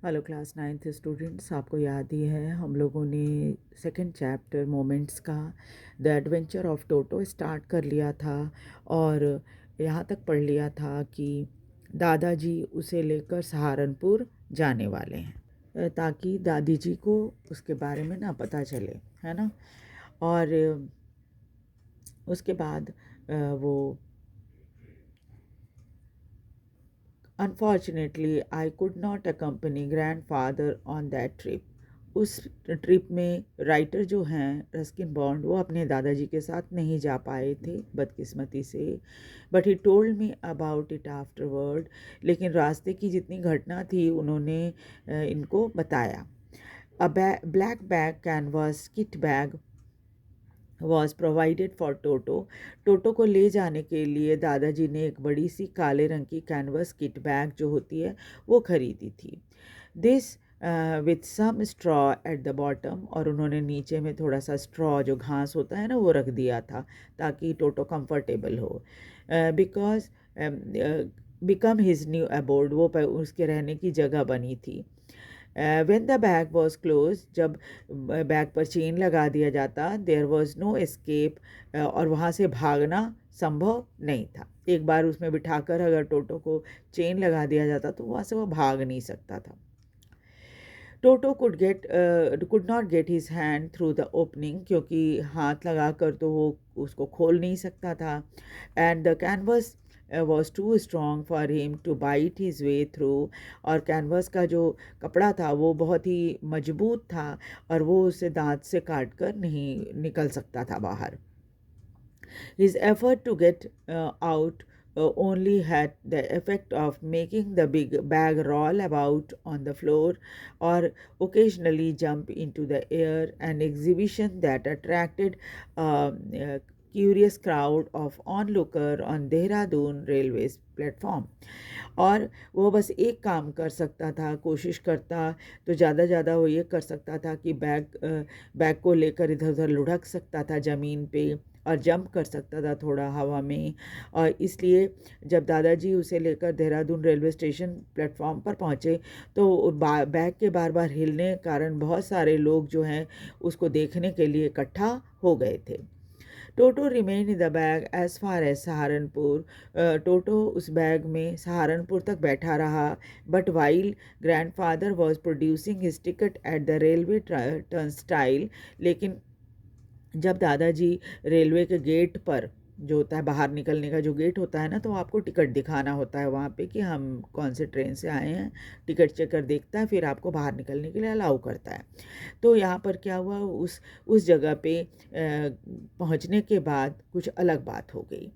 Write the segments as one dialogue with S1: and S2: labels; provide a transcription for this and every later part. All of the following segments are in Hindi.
S1: हेलो क्लास 9th स्टूडेंट्स, आपको याद ही है हम लोगों ने सेकंड चैप्टर मोमेंट्स का the adventure of Toto start कर लिया था और यहाँ तक पढ़ लिया था कि दादाजी उसे लेकर सहारनपुर जाने वाले हैं ताकि दादी जी को उसके बारे में ना पता चले, है ना। और उसके बाद वो unfortunately I could not accompany grandfather on that trip. उस ट्रिप में राइटर जो हैं रस्किन बॉन्ड वो अपने दादाजी के साथ नहीं जा पाए थे बदकिस्मती से, but he told me about it afterward. लेकिन रास्ते की जितनी घटना थी उन्होंने इनको बताया। A black bag canvas kit bag was provided for Toto. Toto को ले जाने के लिए दादाजी ने एक बड़ी सी काले रंग की कैनवस किट बैग जो होती है वो खरीदी थी। This with some straw at the bottom, और उन्होंने नीचे में थोड़ा सा स्ट्रॉ जो घास होता है ना वो रख दिया था ताकि टोटो कंफर्टेबल हो। Because become his new abode, वो उसके रहने की जगह बनी थी। When the bag was close, जब बैग पर चेन लगा दिया जाता, देयर वॉज नो एस्केप, और वहाँ से भागना संभव नहीं था। एक बार उसमें बिठाकर अगर टोटो को चेन लगा दिया जाता तो वहाँ से वो भाग नहीं सकता था। Toto could not get his hand through the opening, क्योंकि हाथ लगा कर तो वो उसको खोल नहीं सकता था। And the canvas was too strong for him to bite his way through, और कैनवस का जो कपड़ा था वो बहुत ही मजबूत था और वो उसे दांत से काट कर नहीं निकल सकता था बाहर। His effort to get out only had the effect of making the big bag roll about on the floor or occasionally jump into the air, an exhibition that attracted a curious crowd of onlooker on Dehradun railway platform. और वो बस एक काम कर सकता था, कोशिश करता तो ज़्यादा वो ये कर सकता था कि बैग को लेकर इधर उधर लुढ़क सकता था ज़मीन पे और जंप कर सकता था थोड़ा हवा में। और इसलिए जब दादाजी उसे लेकर देहरादून रेलवे स्टेशन प्लेटफॉर्म पर पहुँचे तो बैग के बार बार हिलने के कारण बहुत सारे लोग जो हैं उसको देखने के लिए इकट्ठा हो गए थे। Toto remain in the bag as far as Saharanpur. Toto उस बैग में सहारनपुर तक बैठा रहा, but while grandfather was producing his ticket at the railway turnstile. लेकिन जब दादाजी रेलवे के गेट पर जो होता है बाहर निकलने का जो गेट होता है ना, तो आपको टिकट दिखाना होता है वहाँ पे कि हम कौन से ट्रेन से आए हैं। टिकट चेकर देखता है, फिर आपको बाहर निकलने के लिए अलाउ करता है। तो यहाँ पर क्या हुआ, उस जगह पे पहुँचने के बाद कुछ अलग बात हो गई।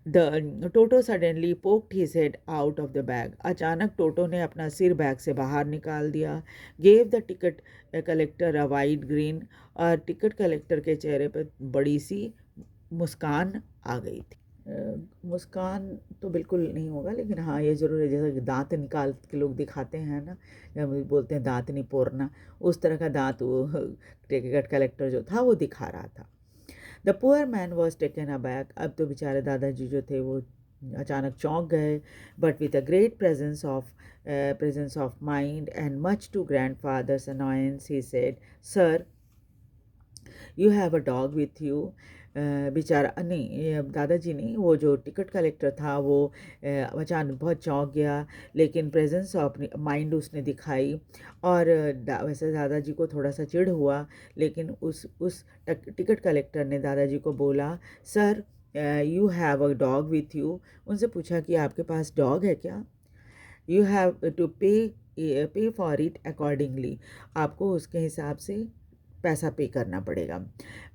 S1: The toto suddenly poked his head out of the bag. अचानक टोटो ने अपना सिर बैग से बाहर निकाल दिया। Gave the ticket collector a wide green, और टिकट कलेक्टर के चेहरे पर बड़ी सी मुस्कान आ गई थी। मुस्कान तो बिल्कुल नहीं होगा, लेकिन हाँ ये ज़रूर है, जैसे दांत निकाल के लोग दिखाते हैं ना, जब बोलते हैं दांत नहीं पोरना, उस तरह का दांत वो टिकट कलेक्टर जो था वो दिखा रहा था। The poor man was taken aback. अब तो बेचारे दादाजी जो थे वो अचानक चौंक गए, but with a great presence of mind and much to grandfather's annoyance he said, sir you have a dog with you. बेचारा नहीं, दादाजी नहीं, वो जो टिकट कलेक्टर था वो अचानक बहुत चौंक गया, लेकिन प्रेजेंस ऑफ माइंड उसने दिखाई। और वैसे दादाजी को थोड़ा सा चिढ़ हुआ, लेकिन उस टिकट कलेक्टर ने दादाजी को बोला, sir you have a dog with you. उनसे पूछा कि आपके पास डॉग है क्या। यू हैव टू पे फॉर इट अकॉर्डिंगली। आपको उसके हिसाब से पैसा पे करना पड़ेगा।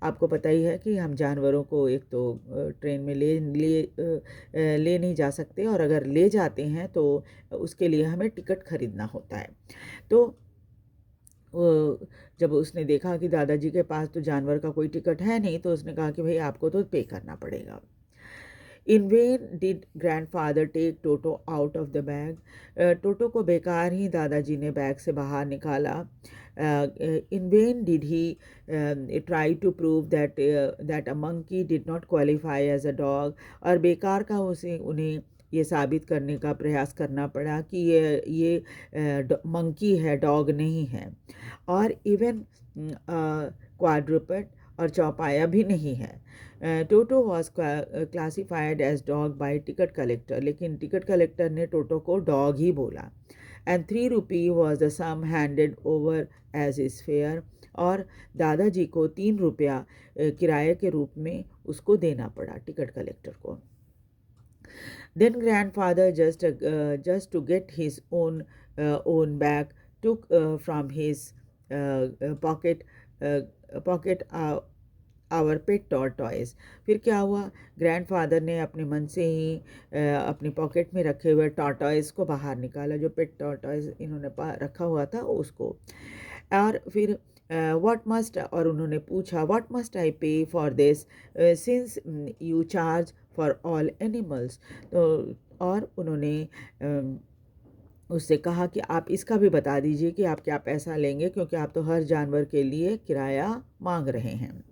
S1: आपको पता ही है कि हम जानवरों को एक तो ट्रेन में ले नहीं जा सकते, और अगर ले जाते हैं तो उसके लिए हमें टिकट खरीदना होता है। तो जब उसने देखा कि दादाजी के पास तो जानवर का कोई टिकट है नहीं, तो उसने कहा कि भाई आपको तो पे करना पड़ेगा। In vain did grandfather take Toto out of the bag. Toto को बेकार ही दादाजी ने बैग से बाहर निकाला। In vain did he try to prove that a monkey did not qualify as a dog. और बेकार का उन्हें ये साबित करने का प्रयास करना पड़ा कि ये मंकी है, डॉग नहीं है, और इवन क्वाड्रुपेड और चौपाया भी नहीं है। Toto was classified as dog by ticket collector, लेकिन टिकट कलेक्टर ने टोटो को डॉग ही बोला। And 3 rupee was the sum handed over as his fare, और दादाजी को 3 रुपया किराए के रूप में उसको देना पड़ा टिकट कलेक्टर को। Then grandfather just to get his own bag took from his pocket pocket our pet tortoise। फिर क्या हुआ, ग्रैंडफादर ने अपने मन से ही अपनी पॉकेट में रखे हुए टॉर्टॉइस को बाहर निकाला, जो पेट टॉर्टॉइस इन्होंने रखा हुआ था उसको। और फिर और उन्होंने पूछा व्हाट मस्ट आई पे for this since you charge for all animals. तो और उन्होंने उससे कहा कि आप इसका भी बता दीजिए कि आप क्या पैसा लेंगे, क्योंकि आप तो हर जानवर के लिए किराया मांग रहे हैं।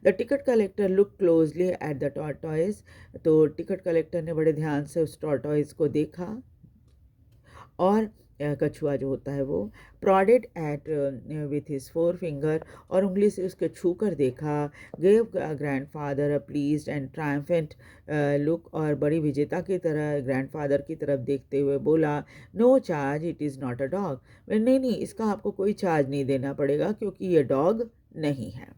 S1: The ticket collector look closely at the tortoise. तो टिकट कलेक्टर ने बड़े ध्यान से उस टॉर्टॉइस को देखा, और कछुआ जो होता है वो prodded at with his 4 finger, और उंगली से उसके छू कर देखा। Gave grandfather a pleased and triumphant look, और बड़ी विजेता की तरह ग्रैंडफादर की तरफ देखते हुए बोला, no charge, it is not a dog. नहीं नहीं, इसका आपको कोई चार्ज नहीं देना पड़ेगा, क्योंकि ये डॉग नहीं है।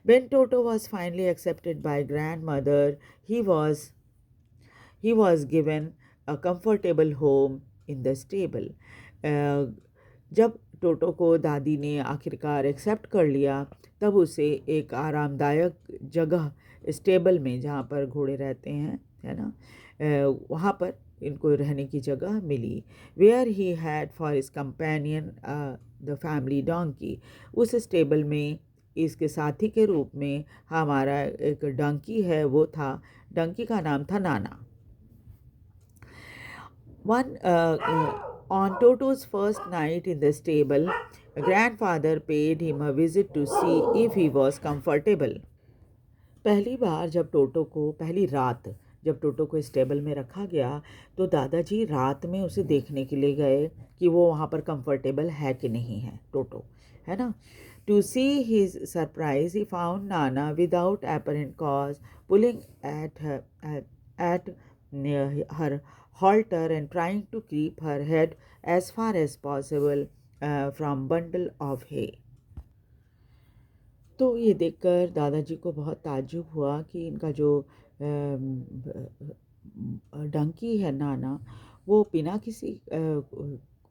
S1: When Toto was finally accepted by grandmother, he was given a comfortable home in the stable। जब टोटो को दादी ने आखिरकार एक्सेप्ट कर लिया, तब उसे एक आरामदायक जगह स्टेबल में, जहाँ पर घोड़े रहते हैं, है ना, वहाँ पर इनको रहने की जगह मिली। Where he had for his companion the family donkey. उस स्टेबल में इसके साथी के रूप में हमारा एक डंकी है, वो था, डंकी का नाम था नाना। On Toto's first night in the stable, grandfather paid him a visit to see if he was comfortable। पहली रात जब टोटो को स्टेबल में रखा गया, तो दादाजी रात में उसे देखने के लिए गए कि वो वहाँ पर कंफर्टेबल है कि नहीं है टोटो, है ना। To see his surprise, he found Nana without apparent cause pulling at her halter and trying to keep her head as far as possible from bundle of hay। तो ये देखकर दादाजी को बहुत ताज्जुब हुआ कि इनका जो डंकी है नाना, वो बिना किसी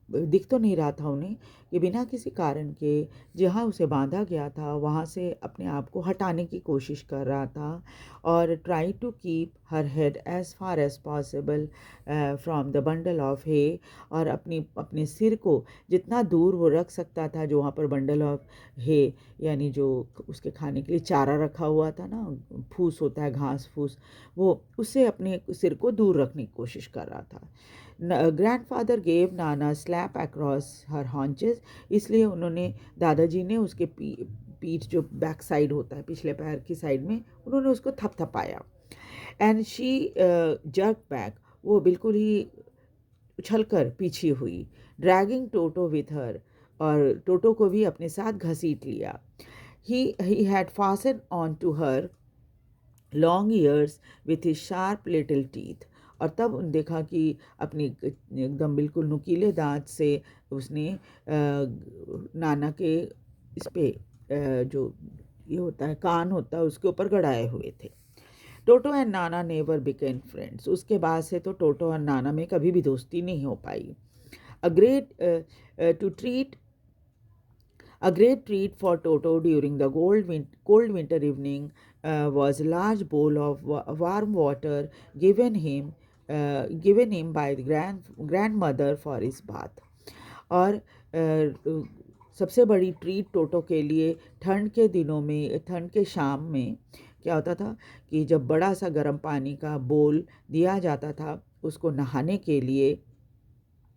S1: दिख तो नहीं रहा था उन्हें, कि बिना किसी कारण के जहाँ उसे बांधा गया था वहाँ से अपने आप को हटाने की कोशिश कर रहा था, और try to keep her head as far as possible from the bundle of hay. और अपने सिर को जितना दूर वो रख सकता था, जो वहाँ पर बंडल ऑफ हे यानी जो उसके खाने के लिए चारा रखा हुआ था ना, फूस होता है, घास फूस, वो उससे अपने सिर को दूर रखने की कोशिश कर रहा था। ग्रैंडफादर गेव नाना स्लैप अक्रॉस हर हॉन्चेस। इसलिए उन्होंने, दादाजी ने उसके पीठ जो बैक साइड होता है, पिछले पैर की साइड में, उन्होंने उसको थपथपाया। एंड शी जर्क बैक, वो बिल्कुल ही उछलकर पीछे हुई। ड्रैगिंग टोटो विथ हर, और टोटो को भी अपने साथ घसीट लिया। He had fastened on to her long ears with his sharp little teeth. और तब उन देखा कि अपनी एकदम बिल्कुल नुकीले दांत से उसने नाना के इस पे जो ये होता है, कान होता है, उसके ऊपर गड़ाए हुए थे। टोटो and Nana never became friends. उसके बाद से तो टोटो और नाना में कभी भी दोस्ती नहीं हो पाई। A great treat for Toto during the cold winter evening was a large bowl of warm water given him by the grandmother for his bath। और सबसे बड़ी ट्रीट टोटो के लिए ठंड के दिनों में, ठंड के शाम में क्या होता था कि जब बड़ा सा गर्म पानी का बोल दिया जाता था उसको नहाने के लिए,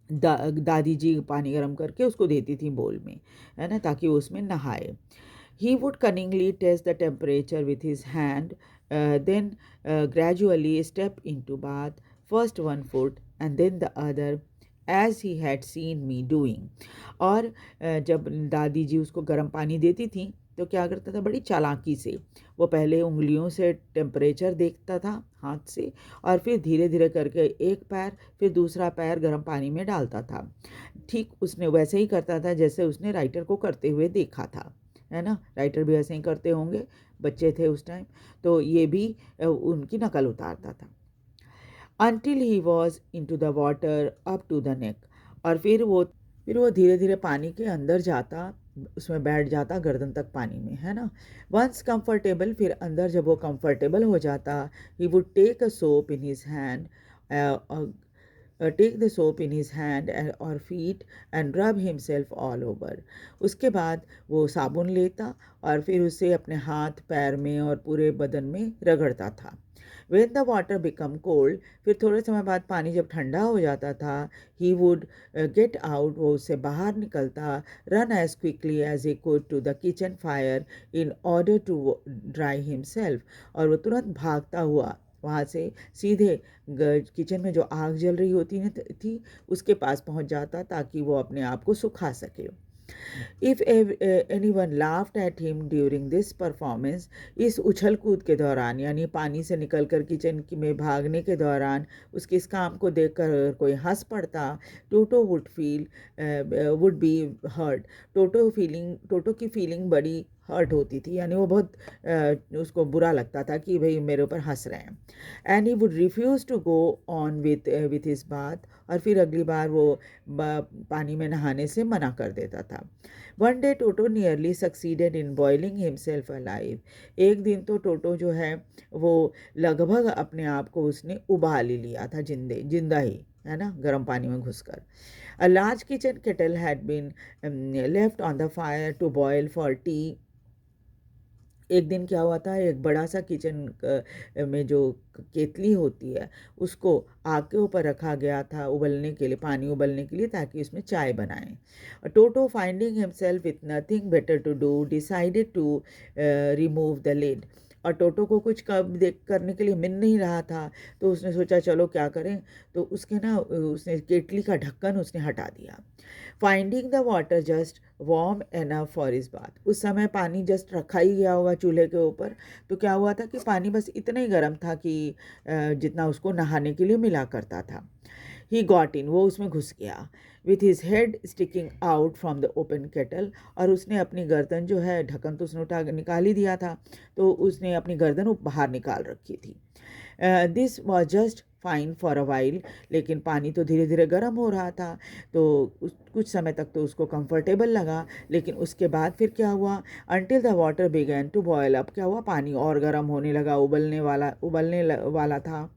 S1: दादी जी पानी गर्म करके उसको देती थी बोल में, है ना, ताकि वो उसमें नहाए। He would cunningly test the temperature with his hand then gradually step into bath, first one foot and then the other, as he had seen me doing. और जब दादी जी उसको गर्म पानी देती थी तो क्या करता था, बड़ी चालाकी से वो पहले उंगलियों से टेम्परेचर देखता था हाथ से, और फिर धीरे धीरे करके एक पैर फिर दूसरा पैर गर्म पानी में डालता था। ठीक उसने वैसे ही करता था जैसे उसने राइटर को करते हुए देखा था, है ना। राइटर भी ऐसे ही करते होंगे, बच्चे थे उस टाइम, तो ये भी उनकी नकल उतारता था। until he was into the water up to the neck, और फिर वो धीरे धीरे पानी के अंदर जाता, उसमें बैठ जाता गर्दन तक पानी में, है ना। वंस कंफर्टेबल, फिर अंदर जब वो कंफर्टेबल हो जाता, he would take a soap in his hand, take the soap in his hand और feet and rub himself all over. उसके बाद वो साबुन लेता और फिर उसे अपने हाथ पैर में और पूरे बदन में रगड़ता था। When the water become cold, फिर थोड़े समय बाद पानी जब ठंडा हो जाता था, he would get out, वो उससे बाहर निकलता, run as quickly as he could to the kitchen fire in order to dry himself, और वो तुरंत भागता हुआ वहाँ से सीधे किचन में जो आग जल रही होती थी उसके पास पहुँच जाता ताकि वो अपने आप को सुखा सके। If anyone laughed at him during this performance, इस उछल कूद के दौरान, यानी पानी से निकलकर किचन में भागने के दौरान उसके इस काम को देखकर अगर कोई हंस पड़ता, टोटो वुड बी हर्ट। टोटो की फीलिंग बड़ी हर्ट होती थी, यानी वो बहुत उसको बुरा लगता था कि भाई मेरे ऊपर हंस रहे हैं। And he would refuse to go on with his bath, और फिर अगली बार वो पानी में नहाने से मना कर देता था। One day toto nearly succeeded in boiling himself alive, एक दिन तो टोटो जो है वो लगभग अपने आप को उसने उबाल ही लिया था, जिंदा ही, है ना, गर्म पानी में घुसकर। A large kitchen kettle had been left on the fire to boil for tea. एक दिन क्या हुआ था, एक बड़ा सा किचन में जो केतली होती है उसको आग के ऊपर रखा गया था उबलने के लिए, पानी उबलने के लिए, ताकि उसमें चाय बनाएं। Toto finding himself with nothing better to do decided to remove the lid, और टोटो को कुछ करने के लिए मिल नहीं रहा था, तो उसने सोचा चलो क्या करें, तो उसने केतली का ढक्कन उसने हटा दिया। Finding the water just warm enough for his bath, उस समय पानी जस्ट रखा ही गया होगा चूल्हे के ऊपर, तो क्या हुआ था कि पानी बस इतना ही गर्म था कि जितना उसको नहाने के लिए मिला करता था। ही गॉट इन, वो उसमें घुस गया, with his head sticking out from the open kettle, और उसने अपनी गर्दन जो है, ढक्कन तो उसने निकाल ही दिया था, तो उसने अपनी गर्दन बाहर निकाल रखी थी। This was just fine for a while, लेकिन पानी तो धीरे धीरे गर्म हो रहा था, तो कुछ समय तक तो उसको कंफर्टेबल लगा, लेकिन उसके बाद फिर क्या हुआ, until the water began to boil up, क्या हुआ, पानी और गर्म होने लगा, उबलने वाला था।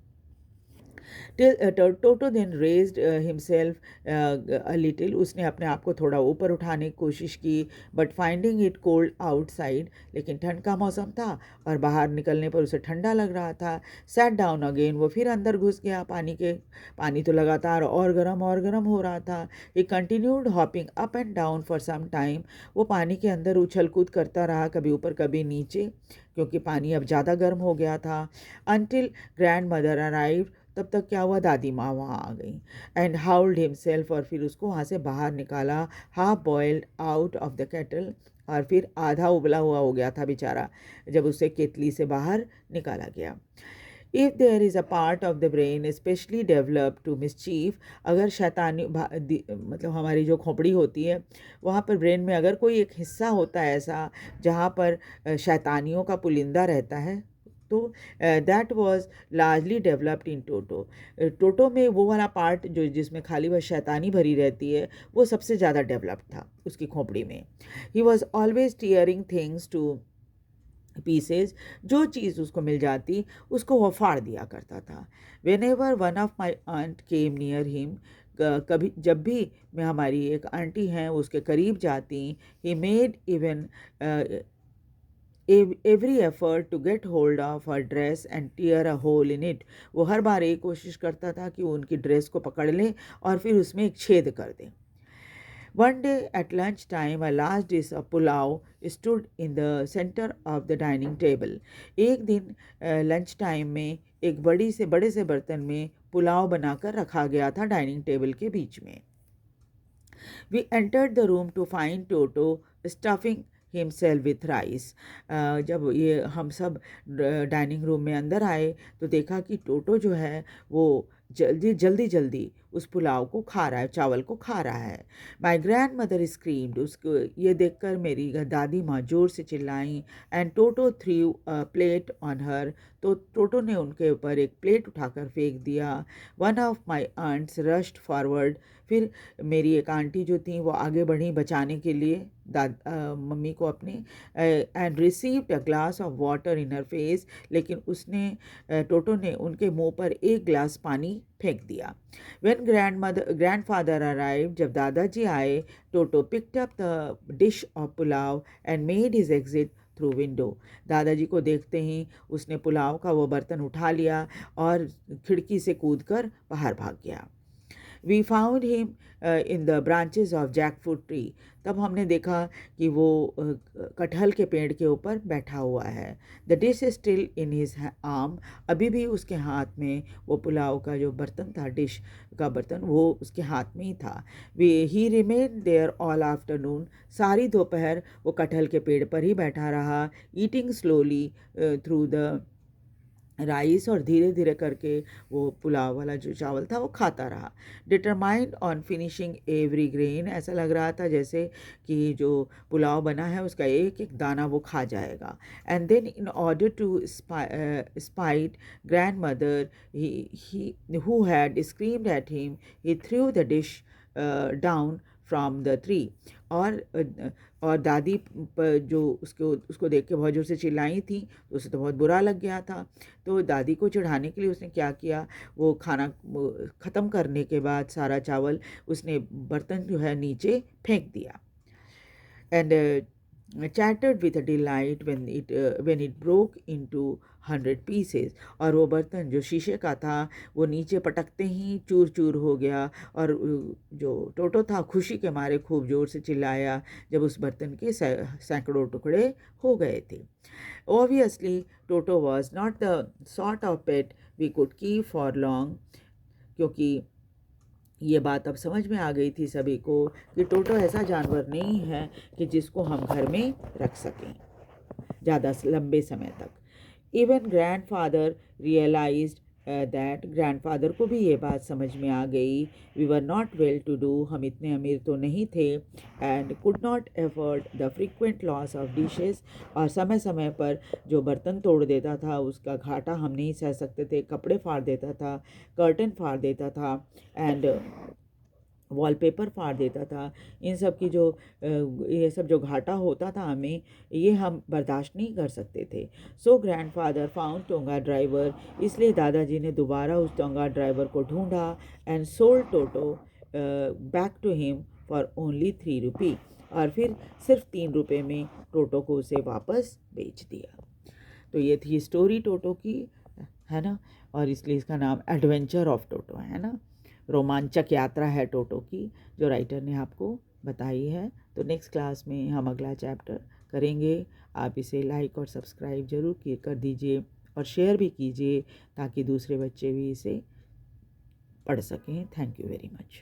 S1: Toto then raised himself a little, उसने अपने आप को थोड़ा ऊपर उठाने की कोशिश की, but finding it cold outside, लेकिन ठंड का मौसम था और बाहर निकलने पर उसे ठंडा लग रहा था। सैट डाउन अगेन, वो फिर अंदर घुस गया, पानी तो लगातार और गर्म हो रहा था। He continued hopping up and down for some time, वो पानी के अंदर उछल कूद करता रहा, कभी ऊपर कभी नीचे, क्योंकि पानी अब ज़्यादा गर्म हो गया था। अनटिल ग्रैंड मदर अराइव्ड, तब तक क्या हुआ, दादी माँ वहाँ आ गई। एंड हाउल्ड हिमसेल्फ, और फिर उसको वहाँ से बाहर निकाला, half boiled out of the kettle, और फिर आधा उबला हुआ हो गया था बेचारा जब उसे केतली से बाहर निकाला गया। If there is a part of the brain specially develop to mischief, अगर मतलब हमारी जो खोपड़ी होती है वहाँ पर ब्रेन में अगर कोई एक हिस्सा होता है ऐसा जहाँ पर शैतानियों का पुलिंदा रहता है, तो that was largely developed in Toto. Toto में वो वाला पार्ट जो जिसमें खाली वह शैतानी भरी रहती है वो सबसे ज़्यादा डेवलप्ड था उसकी खोपड़ी में। He was always tearing things to pieces, जो चीज़ उसको मिल जाती उसको वो फाड़ दिया करता था। Whenever one of my aunt came near him, कभी जब भी मैं हमारी एक आंटी हैं उसके करीब जाती, he made even every effort to get hold of her dress and tear a hole in it, वो हर बार कोशिश करता था कि वो उनकी ड्रेस को पकड़ ले और फिर उसमें एक छेद कर दे। One day at lunchtime, a large dish of pulao stood in the center of the dining table. एक दिन लंच टाइम में एक बड़े से बर्तन में पुलाव बनाकर रखा गया था डाइनिंग टेबल के बीच में. We entered the room to find Toto stuffing himself with rice. जब ये हम सब डाइनिंग रूम में अंदर आए तो देखा कि टोटो जो है वो जल्दी उस पुलाव को खा रहा है, चावल को खा रहा है. My grand mother screamed. उसको ये देखकर मेरी दादी माँ जोर से चिल्लाई. And Toto through plate on her. तो टोटो ने उनके ऊपर एक प्लेट उठाकर फेंक दिया. One of my aunts rushed forward. फिर मेरी एक आंटी जो थी वो आगे बढ़ी बचाने के लिए मम्मी को अपने. And received a glass of water in her face. लेकिन उसने टोटो ने उनके मुंह पर एक ग्लास पानी फेंक दिया. When grandfather arrived, जब दादाजी आए, टोटो picked up the dish of pulao and made his exit through window. दादाजी को देखते ही उसने पुलाव का वो बर्तन उठा लिया और खिड़की से कूदकर बाहर भाग गया. We found him in the branches of jackfruit tree. तब हमने देखा कि वो कटहल के पेड़ के ऊपर बैठा हुआ है. The dish is still in his arm. अभी भी उसके हाथ में वो पुलाव का जो बर्तन था, डिश का बर्तन, वो उसके हाथ में ही था. He remained there all afternoon. सारी दोपहर वो कटहल के पेड़ पर ही बैठा रहा. Eating slowly through the rice. और धीरे धीरे करके वो पुलाव वाला जो चावल था वो खाता रहा. Determined on finishing every grain. ऐसा लग रहा था जैसे कि जो पुलाव बना है उसका एक एक दाना वो खा जाएगा. And then in order to spite grandmother who had screamed at him, he threw the dish down from the tree. और दादी पर जो उसको देख के बहुत जोर से चिल्लाई थी तो उसे तो बहुत बुरा लग गया था. तो दादी को चिढ़ाने के लिए उसने क्या किया, वो खाना ख़त्म करने के बाद सारा चावल उसने बर्तन जो है नीचे फेंक दिया. And chattered with delight when it broke into 100 pieces. और वो बर्तन जो शीशे का था वो नीचे पटकते ही चूर चूर हो गया. और जो टोटो था खुशी के मारे खूब जोर से चिल्लाया जब उस बर्तन के सैकड़ों टुकड़े हो गए थे. Obviously, Toto was not the sort of pet we could keep for long. क्योंकि ये बात अब समझ में आ गई थी सभी को कि टोटो ऐसा जानवर नहीं है कि जिसको हम घर में रख सकें ज़्यादा लंबे समय तक. Even grandfather realised that. Grandfather को भी ये बात समझ में आ गई. We were not well to do. हम इतने अमीर तो नहीं थे. And could not afford the frequent loss of dishes. और समय समय पर जो बर्तन तोड़ देता था उसका घाटा हम नहीं सह सकते थे. कपड़े फाड़ देता था, कर्टन फाड़ देता था, एंड वॉलपेपर फाड़ देता था. इन सब की जो ये सब जो घाटा होता था हमें, ये हम बर्दाश्त नहीं कर सकते थे. So grandfather found tonga driver. इसलिए दादाजी ने दोबारा उस टोंगा ड्राइवर को ढूंढा. And sold Toto back to him for only 3 rupee. और फिर सिर्फ 3 रुपये में टोटो को उसे वापस बेच दिया. तो ये थी स्टोरी टोटो की, है ना. और इसलिए इसका नाम एडवेंचर ऑफ टोटो है ना. रोमांचक यात्रा है टोटो की जो राइटर ने आपको बताई है. तो नेक्स्ट क्लास में हम अगला चैप्टर करेंगे. आप इसे लाइक और सब्सक्राइब ज़रूर कर दीजिए और शेयर भी कीजिए ताकि दूसरे बच्चे भी इसे पढ़ सकें. Thank you very much.